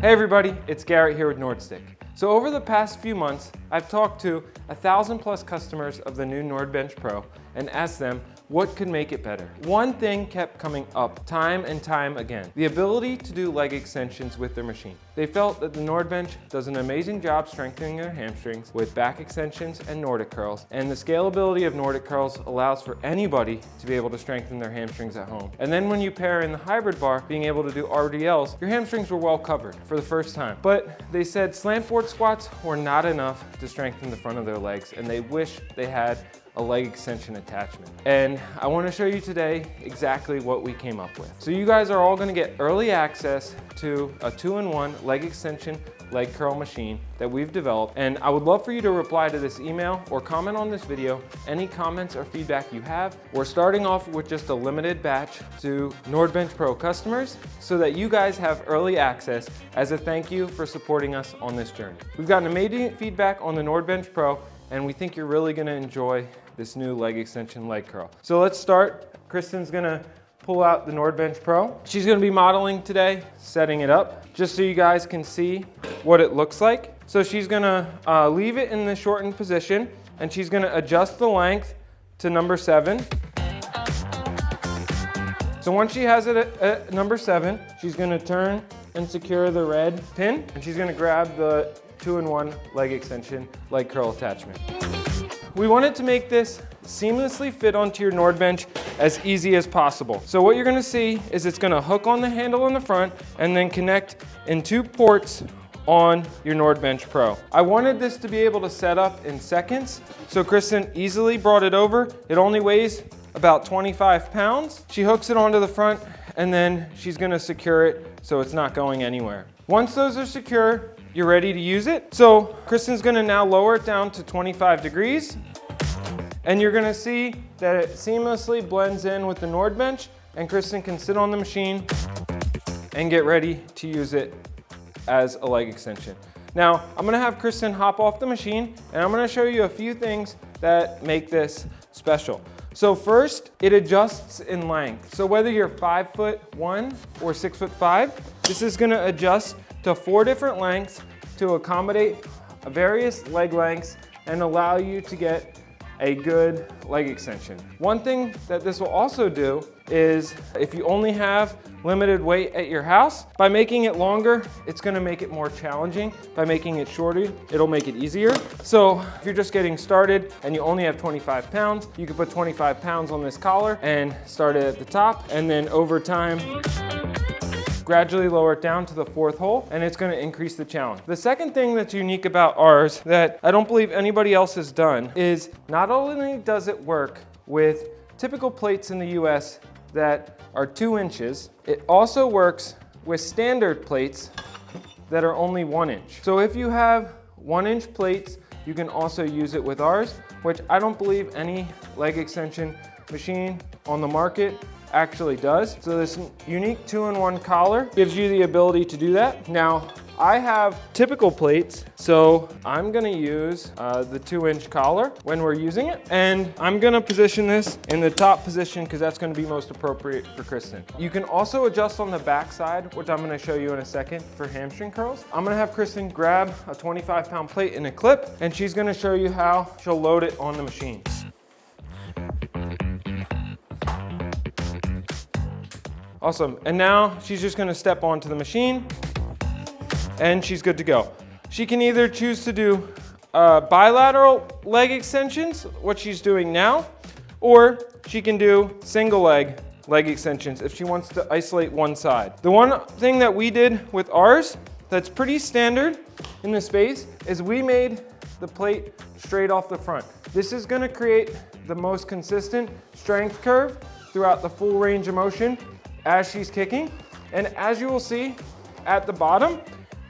Hey everybody, it's Garrett here with NordStick. So over the past few months, I've talked to 1,000+ customers of the new NordBench Pro and asked them what could make it better. One thing kept coming up time and time again: the ability to do leg extensions with their machine. They felt that the NordBench does an amazing job strengthening their hamstrings with back extensions and Nordic curls, and the scalability of Nordic curls allows for anybody to be able to strengthen their hamstrings at home. And then when you pair in the hybrid bar, being able to do RDLs, your hamstrings were well covered for the first time. But they said slant board squats were not enough to strengthen the front of their legs, and they wish they had a leg extension attachment. And I want to show you today exactly what we came up with. So you guys are all going to get early access to a 2-in-1 leg extension leg curl machine that we've developed, and I would love for you to reply to this email or comment on this video any comments or feedback you have. We're starting off with just a limited batch to NordBench Pro customers so that you guys have early access as a thank you for supporting us on this journey. We've gotten amazing feedback on the NordBench Pro, and we think you're really going to enjoy this new leg extension leg curl. So let's start. Kristen's gonna pull out the NordBench Pro. She's gonna be modeling today, setting it up, just so you guys can see what it looks like. So she's gonna leave it in the shortened position, and she's gonna adjust the length to number 7. So once she has it at number 7, she's gonna turn and secure the red pin, and she's gonna grab the 2-in-1 leg extension leg curl attachment. We wanted to make this seamlessly fit onto your NordBench as easy as possible. So what you're gonna see is it's gonna hook on the handle in the front and then connect in 2 ports on your NordBench Pro. I wanted this to be able to set up in seconds, so Kristen easily brought it over. It only weighs about 25 pounds. She hooks it onto the front, and then she's gonna secure it so it's not going anywhere. Once those are secure, you're ready to use it. So Kristen's gonna now lower it down to 25 degrees, and you're gonna see that it seamlessly blends in with the NordBench, and Kristen can sit on the machine and get ready to use it as a leg extension. Now, I'm gonna have Kristen hop off the machine, and I'm gonna show you a few things that make this special. So first, it adjusts in length. So whether you're 5'1" or 6'5", this is gonna adjust to 4 different lengths to accommodate various leg lengths and allow you to get a good leg extension. One thing that this will also do is, if you only have limited weight at your house, by making it longer, it's gonna make it more challenging. By making it shorter, it'll make it easier. So if you're just getting started and you only have 25 pounds, you can put 25 pounds on this collar and start it at the top, and then over time, gradually lower it down to the 4th hole, and it's gonna increase the challenge. The second thing that's unique about ours that I don't believe anybody else has done is not only does it work with typical plates in the US that are 2 inches, it also works with standard plates that are only 1 inch. So if you have 1-inch plates, you can also use it with ours, which I don't believe any leg extension machine on the market actually does. So this unique 2-in-1 collar gives you the ability to do that. Now, I have typical plates, so I'm gonna use the 2-inch collar when we're using it, and I'm gonna position this in the top position because that's gonna be most appropriate for Kristen. You can also adjust on the back side, which I'm gonna show you in a second, for hamstring curls. I'm gonna have Kristen grab a 25-pound plate in a clip, and she's gonna show you how she'll load it on the machine. Awesome, and now she's just gonna step onto the machine, and she's good to go. She can either choose to do bilateral leg extensions, what she's doing now, or she can do single leg extensions if she wants to isolate one side. The one thing that we did with ours that's pretty standard in the space is we made the plate straight off the front. This is gonna create the most consistent strength curve throughout the full range of motion as she's kicking. And as you will see at the bottom,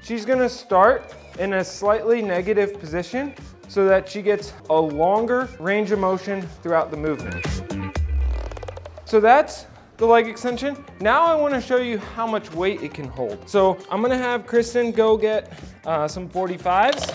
she's gonna start in a slightly negative position so that she gets a longer range of motion throughout the movement. So that's the leg extension. Now I wanna show you how much weight it can hold. So I'm gonna have Kristen go get some 45s.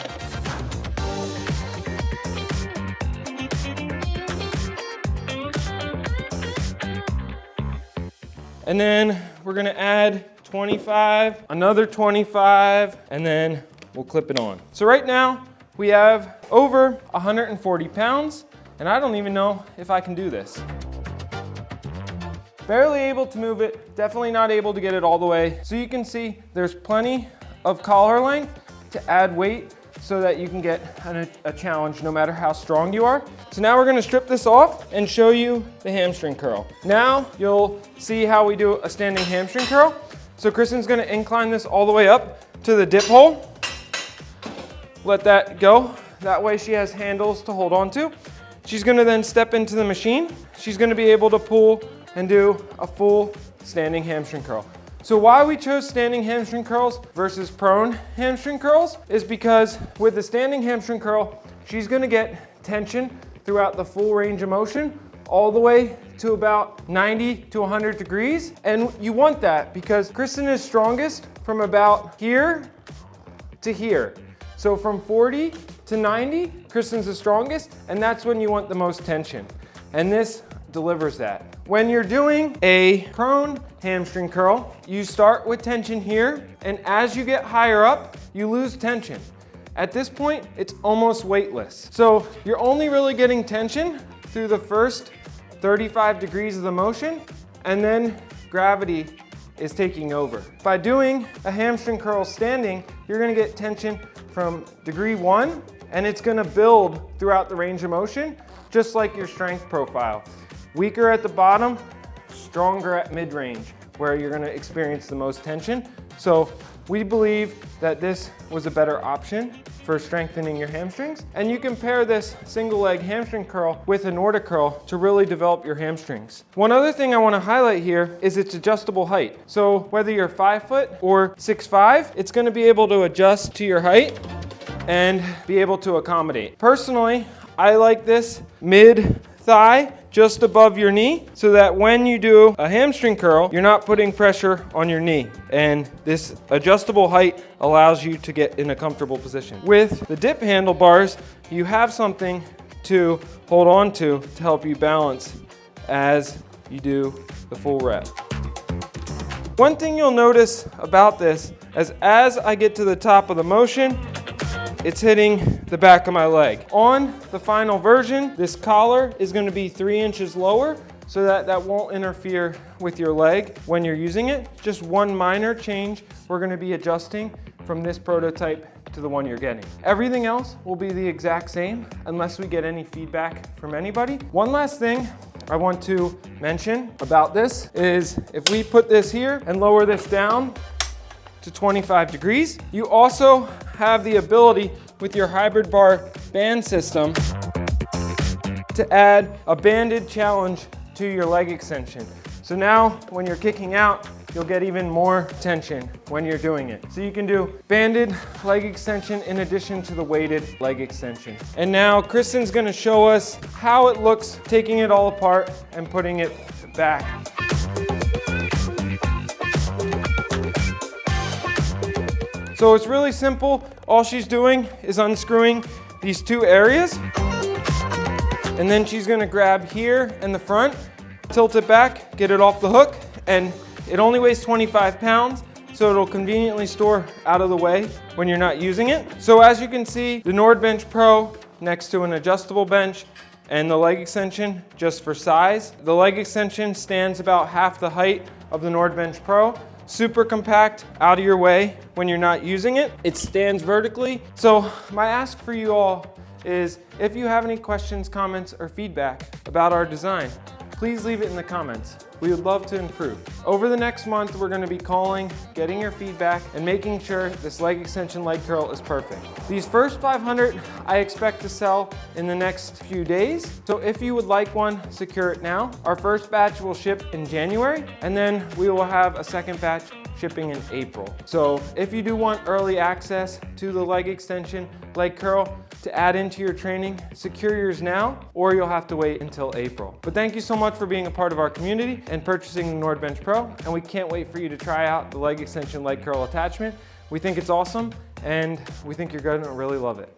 And then we're gonna add 25, another 25, and then we'll clip it on. So right now we have over 140 pounds, and I don't even know if I can do this. Barely able to move it, definitely not able to get it all the way. So you can see there's plenty of collar length to add weight so that you can get a challenge no matter how strong you are. So now we're gonna strip this off and show you the hamstring curl. Now you'll see how we do a standing hamstring curl. So Kristen's gonna incline this all the way up to the dip hole. Let that go. That way she has handles to hold on to. She's gonna then step into the machine. She's gonna be able to pull and do a full standing hamstring curl. So why we chose standing hamstring curls versus prone hamstring curls is because with the standing hamstring curl, she's gonna get tension throughout the full range of motion, all the way to about 90 to 100 degrees. And you want that because Kristen is strongest from about here to here. So from 40 to 90, Kristen's the strongest, and that's when you want the most tension. And this delivers that. When you're doing a prone hamstring curl, you start with tension here, and as you get higher up, you lose tension. At this point, it's almost weightless. So you're only really getting tension through the first 35 degrees of the motion, and then gravity is taking over. By doing a hamstring curl standing, you're gonna get tension from degree 1, and it's gonna build throughout the range of motion, just like your strength profile. Weaker at the bottom, stronger at mid-range, where you're gonna experience the most tension. So we believe that this was a better option for strengthening your hamstrings. And you can pair this single leg hamstring curl with a Nordic curl to really develop your hamstrings. One other thing I wanna highlight here is its adjustable height. So whether you're 5 foot or 6'5", it's gonna be able to adjust to your height and be able to accommodate. Personally, I like this mid-thigh, just above your knee, so that when you do a hamstring curl, you're not putting pressure on your knee. And this adjustable height allows you to get in a comfortable position. With the dip handlebars, you have something to hold on to help you balance as you do the full rep. One thing you'll notice about this is as I get to the top of the motion, it's hitting the back of my leg. On the final version, this collar is going to be 3 inches lower so that that won't interfere with your leg when you're using it. Just one minor change we're going to be adjusting from this prototype to the one you're getting. Everything else will be the exact same unless we get any feedback from anybody. One last thing I want to mention about this is if we put this here and lower this down to 25 degrees. You also have the ability with your hybrid bar band system to add a banded challenge to your leg extension. So now when you're kicking out, you'll get even more tension when you're doing it. So you can do banded leg extension in addition to the weighted leg extension. And now Kristen's gonna show us how it looks taking it all apart and putting it back. So it's really simple. All she's doing is unscrewing these 2 areas. And then she's gonna grab here in the front, tilt it back, get it off the hook, and it only weighs 25 pounds, so it'll conveniently store out of the way when you're not using it. So as you can see, the NordBench Pro next to an adjustable bench and the leg extension just for size. The leg extension stands about half the height of the NordBench Pro. Super compact, out of your way when you're not using it. It stands vertically. So my ask for you all is if you have any questions, comments, or feedback about our design, please leave it in the comments. We would love to improve. Over the next month, we're gonna be calling, getting your feedback, and making sure this leg extension leg curl is perfect. These first 500, I expect to sell in the next few days. So if you would like one, secure it now. Our first batch will ship in January, and then we will have a second batch shipping in April. So if you do want early access to the leg extension, leg curl to add into your training, secure yours now, or you'll have to wait until April. But thank you so much for being a part of our community and purchasing the NordBench Pro, and we can't wait for you to try out the leg extension leg curl attachment. We think it's awesome, and we think you're gonna really love it.